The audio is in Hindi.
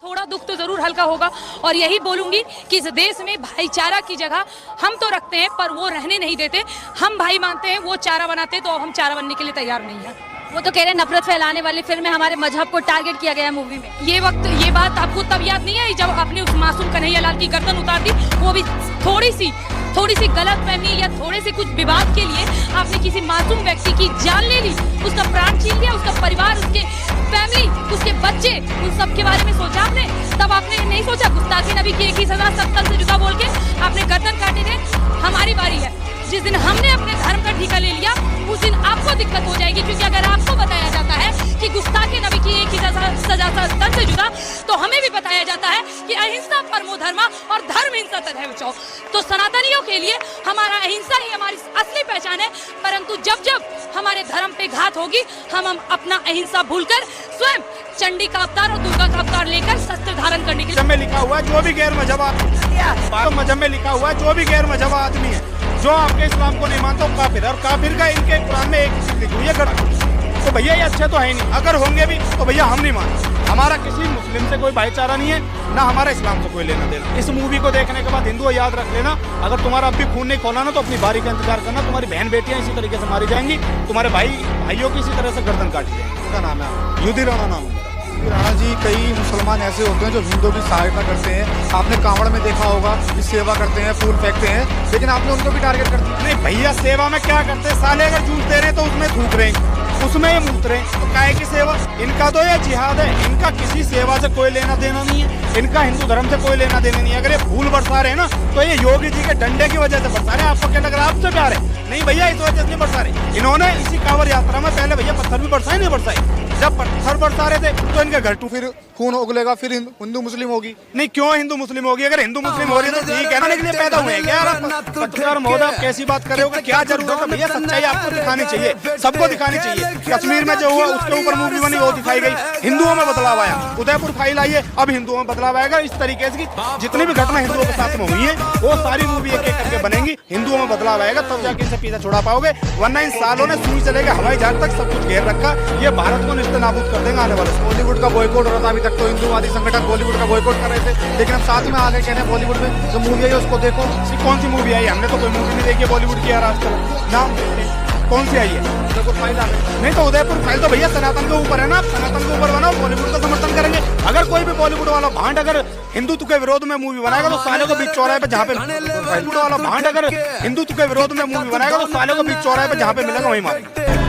थोड़ा दुख तो जरूर हल्का होगा और यही बोलूंगी कि इस देश में भाईचारा की जगह हम तो रखते हैं पर वो रहने नहीं देते। हम भाई मानते हैं, वो चारा बनाते हैं, तो अब हम चारा बनने के लिए तैयार नहीं है। वो तो कह रहे हैं नफरत फैलाने वाली फिल्म है, हमारे मजहब को टारगेट किया गया है मूवी में। ये बात आपको तब याद नहीं आई जब आपने उस मासूम कन्हैया लाल की गर्दन उतार दी? वो भी थोड़ी सी गलतफहमी या थोड़े से कुछ विवाद के लिए आपने किसी मासूम व्यक्ति की जान ले ली, उसका प्राण छीन लिया, उसका परिवार, उसके फैमिली, उसके बच्चे, उन सब के बारे में सोचा आपने? तब आपने नहीं सोचा गुस्ताखी नबी की एक ही सजा, सब तन से जुदा बोल के आपने गर्दन काटे थे। हमारी बारी है, जिस दिन हमने अपने धर्म का ठीका ले लिया उस दिन आपको दिक्कत हो जाएगी, क्योंकि अगर आपको बताया जाता है कि गुस्ताखी नबी की एक ही सजा तन से जुदा, तो हमें भी बताया जाता है कि अहिंसा परमो धर्मा और धर्म हिंसा तथैव चौ। तो सनातनियों के लिए हमारा अहिंसा ही हमारी असली पहचान है, परंतु जब जब हमारे धर्म पे घात होगी हम अपना अहिंसा भूलकर स्वयं चंडी का अवतार और दुर्गा का अवतार लेकर शस्त्र धारण करने के लिए। में लिखा हुआ है जो भी गैर मजहब मजहब में लिखा हुआ है जो भी गैर मजहब आदमी है जो आपके इस्लाम को नहीं मानता वो काफिर है, और काफिर का इनके कुरान में एक चीज लिखी हुई है। तो भैया ये अच्छे तो है नहीं, अगर होंगे भी तो भैया हम नहीं मानते। हमारा किसी मुस्लिम से कोई भाईचारा नहीं है, ना हमारा इस्लाम से कोई लेना देना। इस मूवी को देखने के बाद हिंदुओं याद रख लेना, अगर तुम्हारा अब भी खून नहीं खोला ना तो अपनी बारी का इंतजार करना। तुम्हारी बहन बेटियां इसी तरीके से मारी जाएंगी, तुम्हारे भाइयों की इसी तरह से गर्दन काटी जाएंगी। उसका नाम है युद्धि राणा नाम है। राणा जी, कई मुसलमान ऐसे होते हैं जो हिंदुओं की सहायता करते हैं। आपने कांवड़ में देखा होगा कि सेवा करते हैं, फूल फेंकते हैं, लेकिन आपने उनको भी टारगेट कर दिया। नहीं भैया, सेवा में क्या करते हैं साले? अगर जूस दे रहे तो उसमें थूक रहे हैं, उसमें ये मूत रहे हैं, तो काहे की सेवा? इनका तो ये जिहाद है, इनका किसी सेवा से कोई लेना देना नहीं है, इनका हिंदू धर्म से कोई लेना देना नहीं है। अगर ये फूल बरसा रहे हैं ना तो ये योगी जी के डंडे की वजह से बरसा रहे हैं। आपको क्या लग रहा है आपसे प्यार है? नहीं भैया, इस वजह से नहीं बरसा रहे। इन्होंने इसी कांवड़ यात्रा में पहले भैया पत्थर भी बरसाए नहीं बरसाए। जब पत्थर बरसा रहे थे तो इनके घर फिर खून उगलेगा, फिर हिंदू मुस्लिम होगी। नहीं, क्यों हिंदू मुस्लिम होगी? अगर हिंदू मुस्लिम हो रही है तो ठीक है ना, के लिए पैदा हुए हैं क्या? पत्रकार महोदय, आप कैसी बात कर रहे हो? क्या जरूरत है भैया? सच्चाई आपको दिखानी चाहिए, सबको दिखानी चाहिए। कश्मीर में जो हुआ उसके ऊपर मूवी बनी, वो दिखाई गई, हिंदुओं में बदलाव आया। उदयपुर फाइल आई है, अब हिंदुओं में बदलाव आएगा। इस तरीके से जितनी भी घटना हिंदुओं के साथ में हुई है वो सारी मूवी एक एक करके बनेंगी, हिंदुओं में बदलाव आएगा, तब जाके इनसे पीछा छुड़ा पाओगे। वरना इन सालों ने सुई से लेकर हवाई जहाज तक सब कुछ घेर रखा, ये भारत को निस्तेनाबूद कर देगा आने वाले। बॉलीवुड का बॉयकॉट हो रहा था, अभी तक तो हिंदुवादी संगठन बॉलीवुड का बॉयकॉट कर रहे थे, लेकिन अब साथ में आगे कह रहे हैं बॉलीवुड में जो मूवी है उसको देखो। कौन सी मूवी आई? हमने तो कोई मूवी नहीं देखी है बॉलीवुड की यार आज तक। नाम कौन सी आई है? उदयपुर फाइल आ गई। नहीं तो उदयपुर फाइल तो भैया सनातन के ऊपर है ना, सनातन के ऊपर बनाओ, बॉलीवुड का समर्थन करेंगे। अगर कोई भी बॉलीवुड वाला भांड अगर हिंदुत्व के विरोध में मूवी बनाएगा तो साले को बीच चौराहे पे जहाँ पे बॉलीवुड वाला भांड अगर हिंदुत्व के विरोध में मूवी बनाएगा तो साले को बीच चौराहे पे जहाँ पे मिलेगा वहीं मारेंगे।